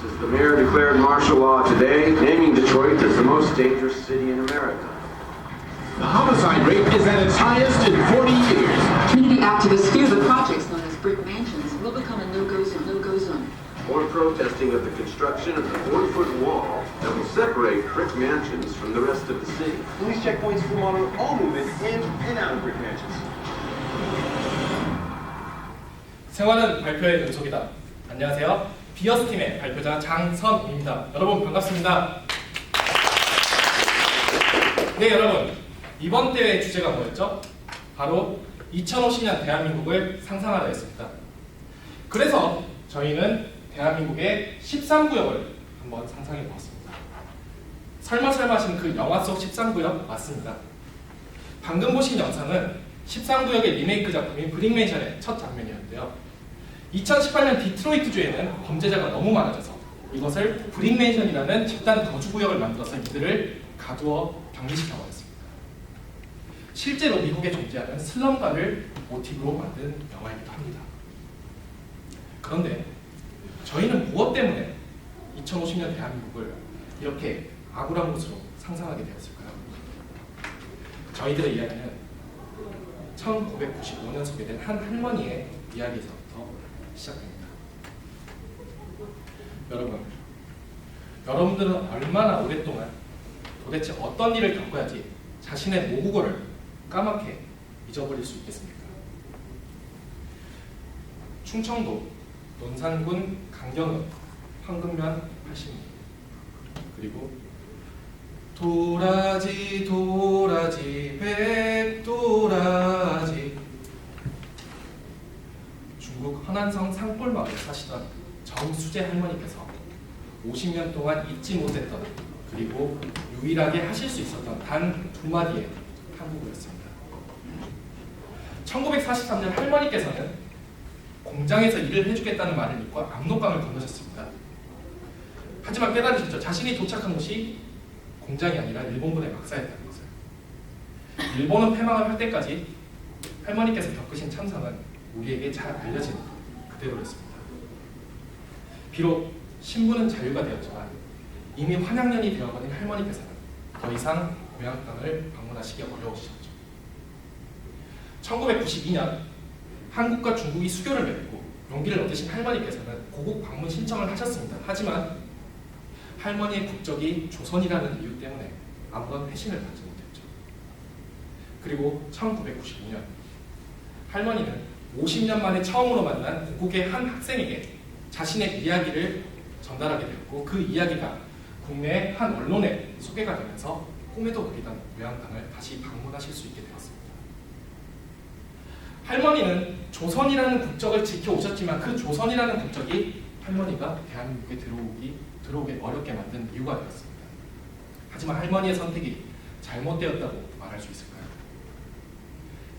as the mayor declared martial law today, naming Detroit as the most dangerous city in America. The homicide rate is at its highest in 40 years. Community activists fear the projects known as brick mansions will become a no-go zone. More protesting of the construction of the 4-foot wall that will separate brick mansions from the rest of the city. Police checkpoints will monitor all movement in and out of brick mansions. 생활은 발표의 연속이다. 안녕하세요. 비어스팀의 발표자 장선입니다. 여러분 반갑습니다. 네, 여러분 이번 대회의 주제가 뭐였죠? 바로 2050년 대한민국을 상상하다였습니다. 그래서 저희는 대한민국의 13구역을 한번 상상해 보았습니다. 설마 하신 그 영화 속 13구역 맞습니다. 방금 보신 영상은 13구역의 리메이크 작품인 브릭맨션의 첫 장면이었는데요. 2018년 디트로이트주에는 범죄자가 너무 많아져서 이것을 브릭맨션이라는 집단 거주구역을 만들어서 이들을 가두어 격리시켜버렸습니다. 실제로 미국에 존재하는 슬럼가를 모티브로 만든 영화이기도 합니다. 그런데 저희는 무엇 때문에 2050년 대한민국을 이렇게 악울한 곳으로 상상하게 되었을까요? 저희들의 이야기는 1995년 소개된 한 할머니의 이야기에서부터 시작됩니다. 여러분들은 얼마나 오랫동안 도대체 어떤 일을 겪어야지 자신의 모국어를 까맣게 잊어버릴 수 있겠습니까? 충청도 논산군 강경읍 황금면 80리 그리고 도라지 백도라지 중국 허난성 산골마을에 사시던 정수재 할머니께서 50년 동안 잊지 못했던 그리고 유일하게 하실 수 있었던 단 2마디의 한국어였습니다. 1943년 할머니께서는 공장에서 일을 해주겠다는 말을 믿고 압록강을 건너셨습니다. 하지만 깨달으셨죠. 자신이 도착한 곳이 공장이 아니라 일본군의 막사였다는 것을. 일본은 패망을 할 때까지 할머니께서 겪으신 참상은 우리에게 잘 알려진 그대로였습니다. 비록 신분은 자유가 되었지만 이미 환양년이 되어버린 할머니께서는 더 이상 고향 땅을 방문하시기 어려우셨죠. 1992년 한국과 중국이 수교를 맺고 용기를 얻으신 할머니께서는 고국 방문 신청을 하셨습니다. 하지만 할머니의 국적이 조선이라는 이유 때문에 아무런 회신을 받지 못했죠. 그리고 1992년 할머니는 50년 만에 처음으로 만난 고국의 한 학생에게 자신의 이야기를 전달하게 되었고 그 이야기가 국내 한 언론에 소개가 되면서 꿈에도 그리던 고향 땅을 다시 방문하실 수 있게 되었습니다. 할머니는 조선이라는 국적을 지켜오셨지만 그 조선이라는 국적이 할머니가 대한민국에 들어오게 어렵게 만든 이유가 되었습니다. 하지만 할머니의 선택이 잘못되었다고 말할 수 있을까요?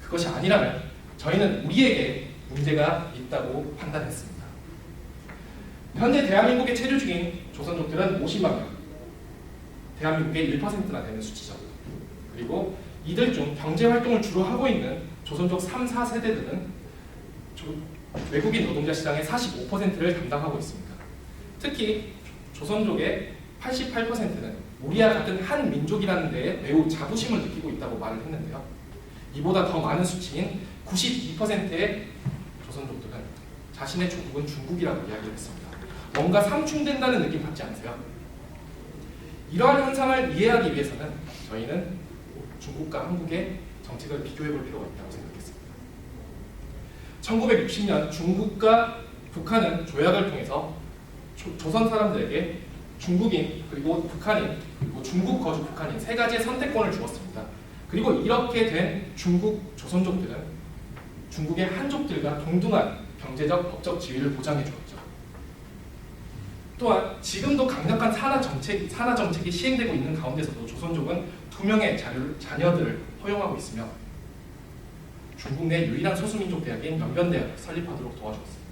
그것이 아니라면 저희는 우리에게 문제가 있다고 판단했습니다. 현재 대한민국에 체류 중인 조선족들은 50만 명, 대한민국의 1%나 되는 수치죠. 그리고 이들 중 경제활동을 주로 하고 있는 조선족 3, 4세대들은 외국인 노동자 시장의 45%를 담당하고 있습니다. 특히 조선족의 88%는 우리와 같은 한 민족이라는 데에 매우 자부심을 느끼고 있다고 말을 했는데요. 이보다 더 많은 수치인 92%의 조선족들은 자신의 조국은 중국이라고 이야기를 했습니다. 뭔가 상충된다는 느낌 받지 않으세요? 이러한 현상을 이해하기 위해서는 저희는 중국과 한국의 정책을 비교해 볼 필요가 있다고 생각했습니다. 1960년 중국과 북한은 조약을 통해서 조선 사람들에게 중국인 그리고 북한인 그리고 중국 거주 북한인 세 가지의 선택권을 주었습니다. 그리고 이렇게 된 중국 조선족들은 중국의 한족들과 동등한 경제적 법적 지위를 보장해 주었죠. 또한 지금도 강력한 산하 정책이 시행되고 있는 가운데서도 조선족은 2명의 자녀들을 허용하고 있으며 중국 내 유일한 소수민족 대학인 연변대학을 설립하도록 도와주었습니다.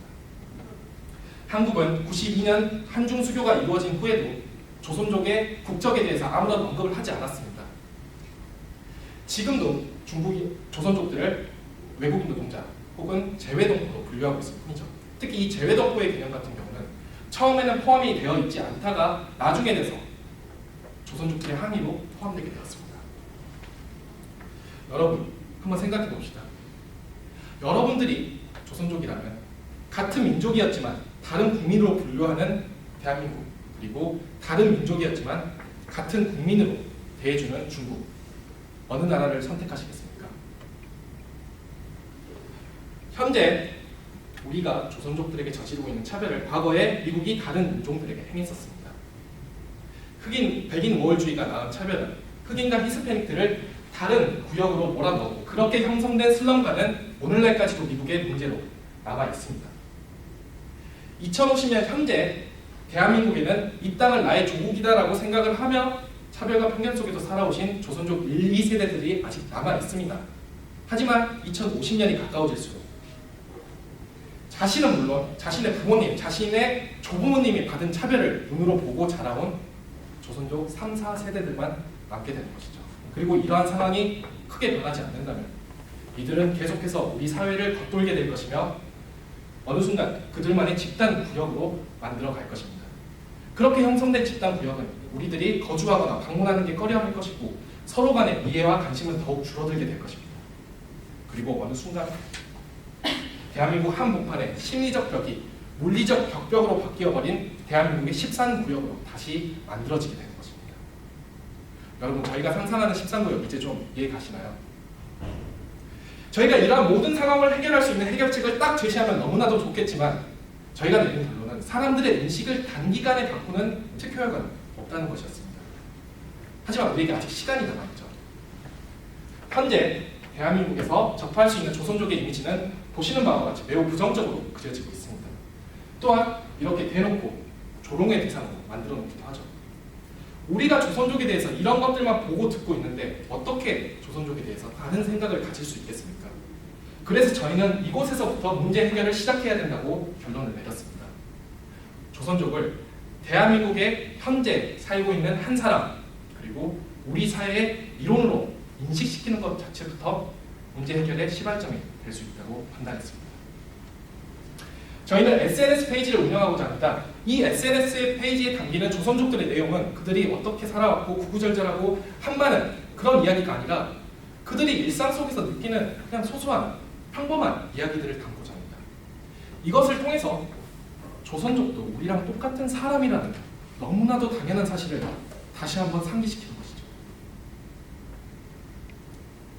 한국은 92년 한중 수교가 이루어진 후에도 조선족의 국적에 대해서 아무런 언급을 하지 않았습니다. 지금도 중국이 조선족들을 외국인 노동자 혹은 재외동포로 분류하고 있을 뿐이죠. 특히 이 재외동포의 개념 같은 경우는 처음에는 포함이 되어 있지 않다가 나중에 돼서 조선족들의 항의로 포함되게 되었습니다. 여러분, 한번 생각해 봅시다. 여러분들이 조선족이라면 같은 민족이었지만 다른 국민으로 분류하는 대한민국, 그리고 다른 민족이었지만 같은 국민으로 대해주는 중국, 어느 나라를 선택하시겠습니까? 현재 우리가 조선족들에게 저지르고 있는 차별을 과거에 미국이 다른 인종들에게 행했었습니다. 흑인, 백인 우월주의가 낳은 차별은 흑인과 히스패닉들을 다른 구역으로 몰아넣고 그렇게 형성된 슬럼가는 오늘날까지도 미국의 문제로 남아 있습니다. 2050년 현재 대한민국에는 이 땅을 나의 조국이다라고 생각을 하며 차별과 편견 속에서 살아오신 조선족 1, 2세대들이 아직 남아 있습니다. 하지만 2050년이 가까워질수록 자신은 물론 자신의 부모님, 자신의 조부모님이 받은 차별을 눈으로 보고 자라온 조선족 3, 4세대들만 남게 되는 것이죠. 그리고 이러한 상황이 크게 변하지 않는다면 이들은 계속해서 우리 사회를 겉돌게 될 것이며 어느 순간 그들만의 집단 구역으로 만들어 갈 것입니다. 그렇게 형성된 집단 구역은 우리들이 거주하거나 방문하는 게 꺼려할 것이고 서로 간의 이해와 관심은 더욱 줄어들게 될 것입니다. 그리고 어느 순간 대한민국 한복판에 심리적 벽이 물리적 벽벽으로 바뀌어버린 대한민국의 13구역으로 다시 만들어지게 되는 것입니다. 여러분, 저희가 상상하는 13구역 이제 좀 이해 가시나요? 저희가 이러한 모든 상황을 해결할 수 있는 해결책을 딱 제시하면 너무나도 좋겠지만 저희가 내린 결론은 사람들의 인식을 단기간에 바꾸는 특효약은 없다는 것이었습니다. 하지만 우리에게 아직 시간이 남아있죠. 현재 대한민국에서 접할 수 있는 조선족의 이미지는 보시는 바와 같이 매우 부정적으로 그려지고 있습니다. 또한 이렇게 대놓고 조롱의 대상으로 만들어 놓기도 하죠. 우리가 조선족에 대해서 이런 것들만 보고 듣고 있는데 어떻게 조선족에 대해서 다른 생각을 가질 수 있겠습니까? 그래서 저희는 이곳에서부터 문제 해결을 시작해야 된다고 결론을 내렸습니다. 조선족을 대한민국에 현재 살고 있는 한 사람, 그리고 우리 사회의 일원으로 인식시키는 것 자체부터 문제 해결의 시발점이 될 수 있다고 판단했습니다. 저희는 SNS 페이지를 운영하고자 합니다. 이 SNS 페이지에 담기는 조선족들의 내용은 그들이 어떻게 살아왔고 구구절절하고 한마는 그런 이야기가 아니라 그들이 일상 속에서 느끼는 그냥 소소한 평범한 이야기들을 담고자 합니다. 이것을 통해서 조선족도 우리랑 똑같은 사람이라는 너무나도 당연한 사실을 다시 한번 상기시키는 것이죠.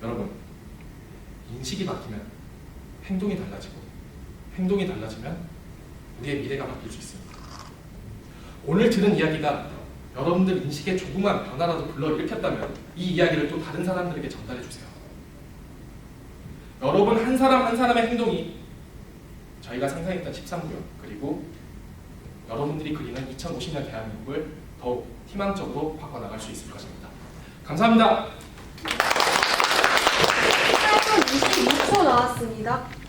여러분, 인식이 바뀌면 행동이 달라지고 행동이 달라지면 우리의 미래가 바뀔 수 있습니다. 오늘 들은 이야기가 여러분들 인식에 조그만 변화라도 불러일으켰다면 이 이야기를 또 다른 사람들에게 전달해 주세요. 여러분 한 사람 한 사람의 행동이 저희가 상상했던 13구역 그리고 여러분들이 그리는 2050년 대한민국을 더욱 희망적으로 바꿔나갈 수 있을 것입니다. 감사합니다. 8분 26초 나왔습니다.